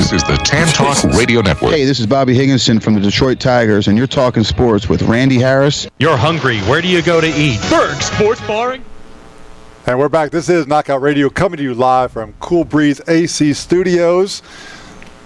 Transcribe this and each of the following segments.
This is the Tan Talk Radio Network. Hey, this is Bobby Higginson from the Detroit Tigers, and you're talking sports with Randy Harris. You're hungry. Where do you go to eat? Berg Sports Barring. And we're back. This is Knockout Radio coming to you live from Cool Breeze AC Studios.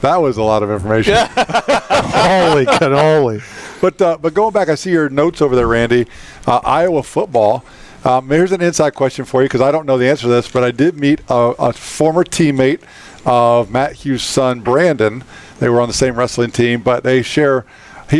That was a lot of information. Holy cannoli. But going back, I see your notes over there, Randy. Iowa football. Here's an inside question for you because I don't know the answer to this, but I did meet a former teammate of Matt Hughes' son, Brandon. They were on the same wrestling team, but he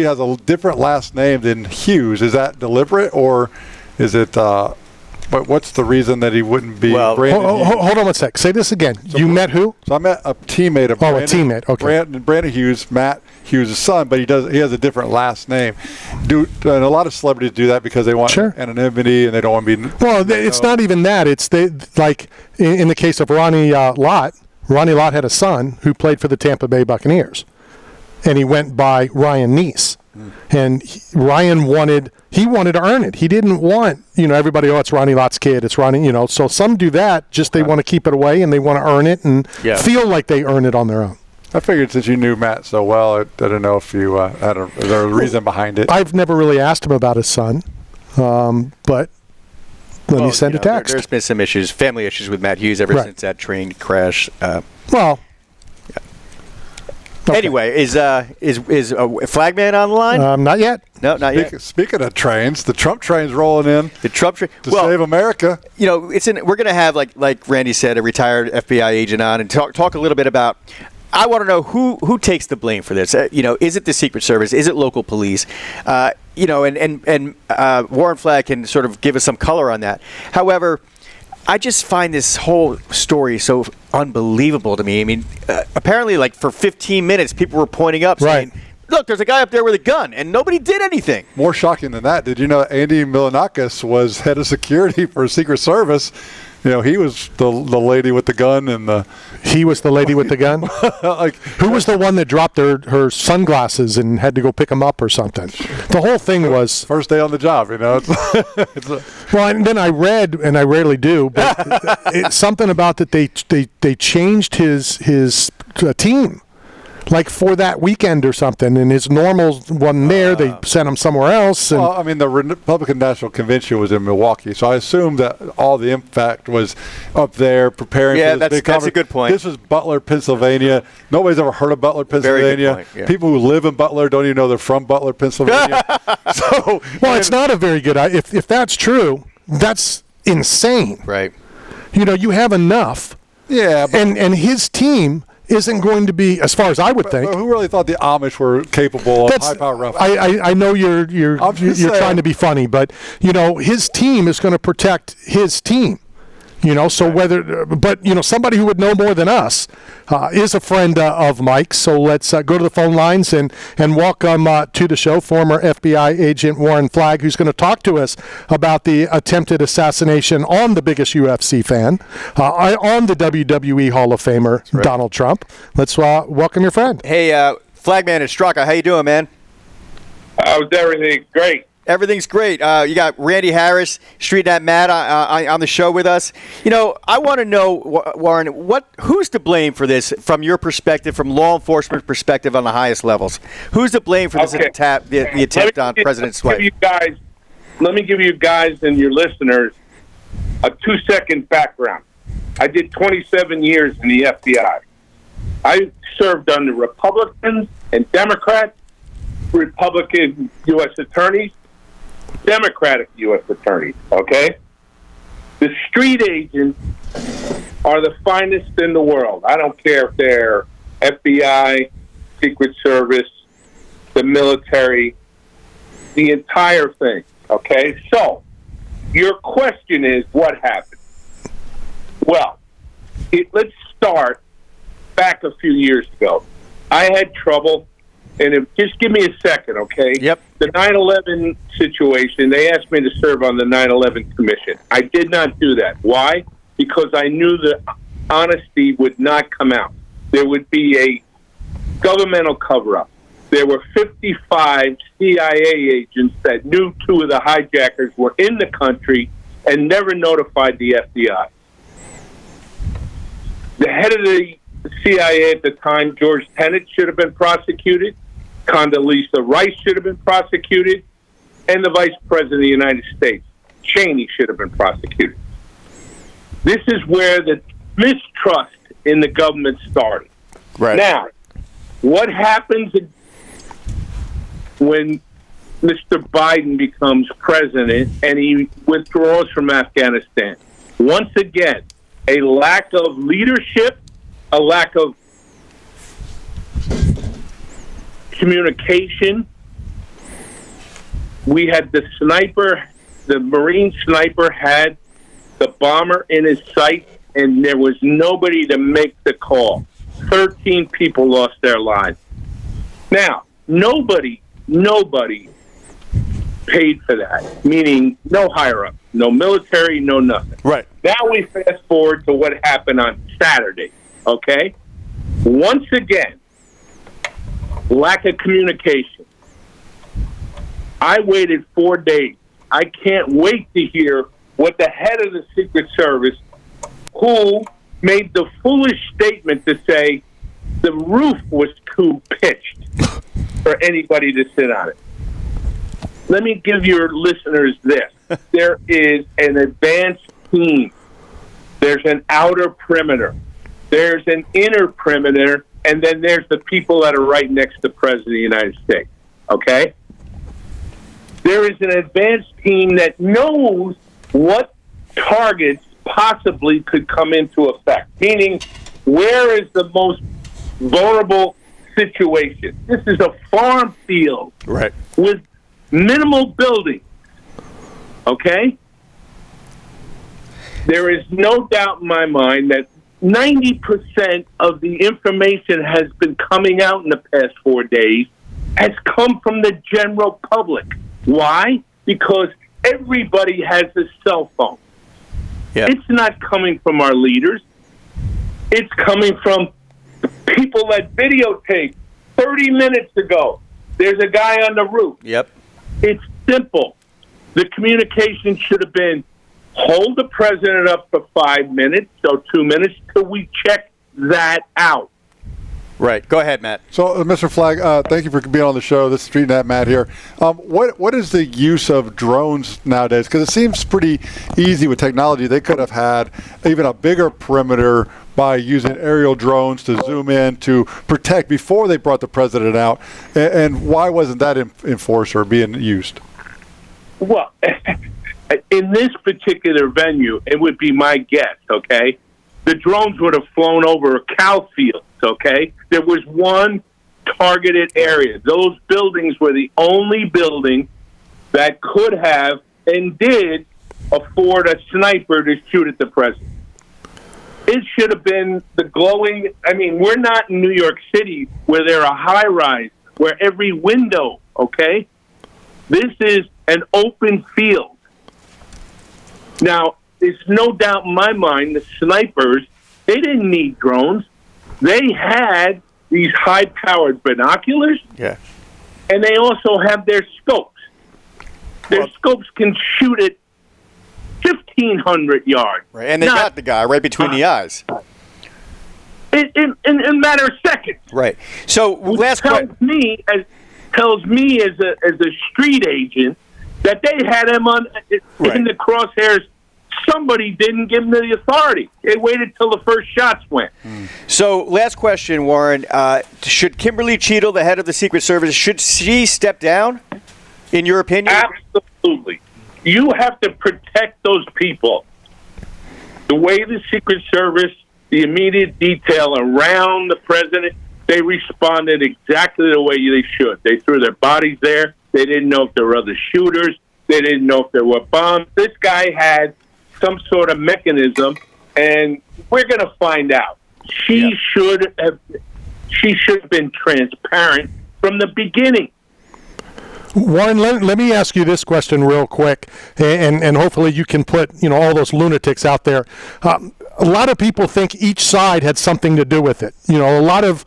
has a different last name than Hughes. Is that deliberate, or is it, what's the reason that he wouldn't be Brandon Hughes? Hold on one sec. Say this again. So you met who? So I met a teammate of Brandon. A teammate, okay. Brandon Hughes, Matt Hughes' son, but he has a different last name. And a lot of celebrities do that because they want anonymity and they don't want to be. Well, it's not even that. It's like in the case of Ronnie Lott. Ronnie Lott had a son who played for the Tampa Bay Buccaneers, and he went by Ryan Neese. And Ryan wanted to earn it. He didn't want, everybody, it's Ronnie Lott's kid. It's Ronnie, so some do that. Just they want to keep it away and they want to earn it and feel like they earn it on their own. I figured since you knew Matt so well, I didn't know if you is there a reason behind it. I've never really asked him about his son, but let me send a text. There's been some issues, family issues with Matt Hughes ever since that train crash. Okay. Anyway, is Flagman on the line? Not yet. No, not yet. Speaking of trains, the Trump train's rolling in. The Trump train to save America. We're going to have like Randy said, a retired FBI agent on and talk a little bit about. I want to know who takes the blame for this. Is it the Secret Service? Is it local police? And Warren Flagg can sort of give us some color on that. However, I just find this whole story so unbelievable to me. I mean, apparently, like for 15 minutes, people were pointing up saying, "Look, there's a guy up there with a gun," and nobody did anything. More shocking than that, did you know Andy Milonakis was head of security for Secret Service? He was the lady with the gun He was the lady with the gun? Who was the one that dropped her sunglasses and had to go pick them up or something? The whole thing was... First day on the job, Well, and then I read, and I rarely do, but it's something about that they changed his team. Like for that weekend or something, and his normal wasn't there. They sent him somewhere else. The Republican National Convention was in Milwaukee, so I assume that all the impact was up there preparing for this big conference. That's a good point. This was Butler, Pennsylvania. Nobody's ever heard of Butler, Pennsylvania. Very good point, yeah. People who live in Butler don't even know they're from Butler, Pennsylvania. It's not a very good idea. If that's true, that's insane. Right. You have enough. Yeah. And his team isn't going to be, as far as I would think. Who really thought the Amish were capable of high-power rifles? I know you're trying to be funny, but his team is going to protect his team. Somebody who would know more than us is a friend of Mike's. So let's go to the phone lines and welcome to the show former FBI agent Warren Flagg, who's going to talk to us about the attempted assassination on the biggest UFC fan, on the WWE Hall of Famer, Donald Trump. Let's welcome your friend. Hey, Flagman at Straka, how you doing, man? How's everything? Great. Everything's great. You got Randy Harris, Street Nat Matt on the show with us. I want to know, Warren, who's to blame for this from your perspective, from law enforcement perspective on the highest levels? Who's to blame for this attack, the attempt on President Swipe? Let me give you guys and your listeners a 2-second background. I did 27 years in the FBI. I served under Republicans and Democrats, Republican U.S. attorneys, Democratic U.S. attorneys, okay? The street agents are the finest in the world. I don't care if they're FBI, Secret Service, the military, the entire thing, okay? So, your question is, what happened? Well, let's start back a few years ago. I had trouble. And just give me a second, okay? Yep. The 9/11 situation, they asked me to serve on the 9/11 Commission. I did not do that. Why? Because I knew the honesty would not come out. There would be a governmental cover-up. There were 55 CIA agents that knew 2 of the hijackers were in the country and never notified the FBI. The head of the CIA at the time, George Tenet, should have been prosecuted. Condoleezza Rice should have been prosecuted. And the Vice President of the United States, Cheney, should have been prosecuted. This is where the mistrust in the government started. Right. Now, what happens when Mr. Biden becomes president and he withdraws from Afghanistan? Once again, a lack of leadership, a lack of communication. We had the sniper, the Marine sniper had the bomber in his sight, and there was nobody to make the call. 13 people lost their lives. Now, nobody paid for that, meaning no higher up, no military, no nothing. Right. Now we fast forward to what happened on Saturday, okay? Once again, lack of communication. I waited 4 days. I can't wait to hear what the head of the Secret Service, who made the foolish statement to say the roof was too pitched for anybody to sit on it. Let me give your listeners this. There is an advanced team. There's an outer perimeter. There's an inner perimeter, and then there's the people that are right next to the President of the United States. Okay? There is an advanced team that knows what targets possibly could come into effect, meaning where is the most vulnerable situation. This is a farm field Right. with minimal buildings, okay? There is no doubt in my mind that 90% of the information has been coming out in the past 4 days has come from the general public. Why? Because everybody has a cell phone. Yeah. It's not coming from our leaders. It's coming from people that videotape 30 minutes ago. There's a guy on the roof. Yep. It's simple. The communication should have been hold the president up for 5 minutes or 2 minutes till we check that out. Right. Go ahead, Matt. So, Mr. Flagg, thank you for being on the show. This is StreetNet Matt here. What is the use of drones nowadays? Because it seems pretty easy with technology. They could have had even a bigger perimeter by using aerial drones to zoom in to protect before they brought the president out. And why wasn't that enforced or being used? Well, in this particular venue, it would be my guess, okay? The drones would have flown over cow fields, okay? There was one targeted area. Those buildings were the only building that could have and did afford a sniper to shoot at the president. It should have been the glowing... I mean, we're not in New York City where there are high-rise, where every window, okay? This is an open field. Now, there's no doubt in my mind the snipers, they didn't need drones. They had these high-powered binoculars, Yeah. and they also have their scopes. Their scopes can shoot at 1,500 yards. Right. And they got the guy right between the eyes. In a matter of seconds. Right. So last question. Tells me as a street agent that they had him in the crosshairs. Somebody didn't give them the authority. They waited till the first shots went. So last question, Warren. Should Kimberly Cheadle, the head of the Secret Service, should she step down, in your opinion? Absolutely. You have to protect those people. The way the Secret Service, the immediate detail around the president, they responded exactly the way they should. They threw their bodies there. They didn't know if there were other shooters. They didn't know if there were bombs. This guy had some sort of mechanism, and we're going to find out. She should have been transparent from the beginning. Warren, let me ask you this question real quick, and hopefully you can put all those lunatics out there. A lot of people think each side had something to do with it. A lot of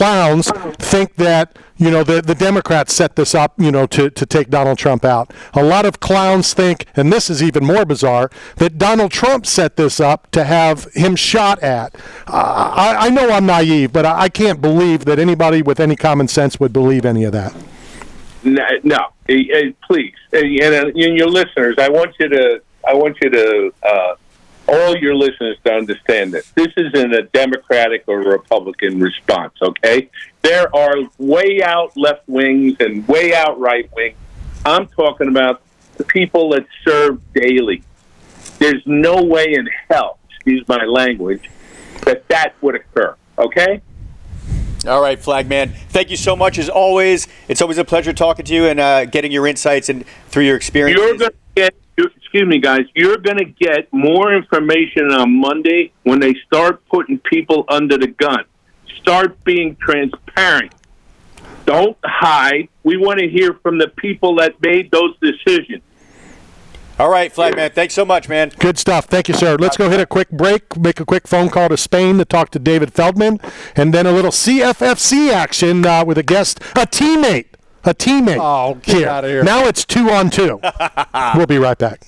clowns think that, the Democrats set this up, to take Donald Trump out. A lot of clowns think, and this is even more bizarre, that Donald Trump set this up to have him shot at. I know I'm naive, but I can't believe that anybody with any common sense would believe any of that. No, please, and your listeners, I want you to, all your listeners to understand this. This isn't a Democratic or Republican response, okay? There are way out left wings and way out right wings. I'm talking about the people that serve daily. There's no way in hell, excuse my language, that would occur, okay? All right, Flagg man. Thank you so much as always. It's always a pleasure talking to you and getting your insights and through your experiences. You're going to get, excuse me, guys, you're going to get more information on Monday when they start putting people under the gun. Start being transparent. Don't hide. We want to hear from the people that made those decisions. All right, Flagg man. Thanks so much, man. Good stuff. Thank you, sir. Let's go hit a quick break, make a quick phone call to Spain to talk to David Feldman, and then a little CFFC action with a guest, a teammate. Oh, get out of here. Now it's 2-on-2. We'll be right back.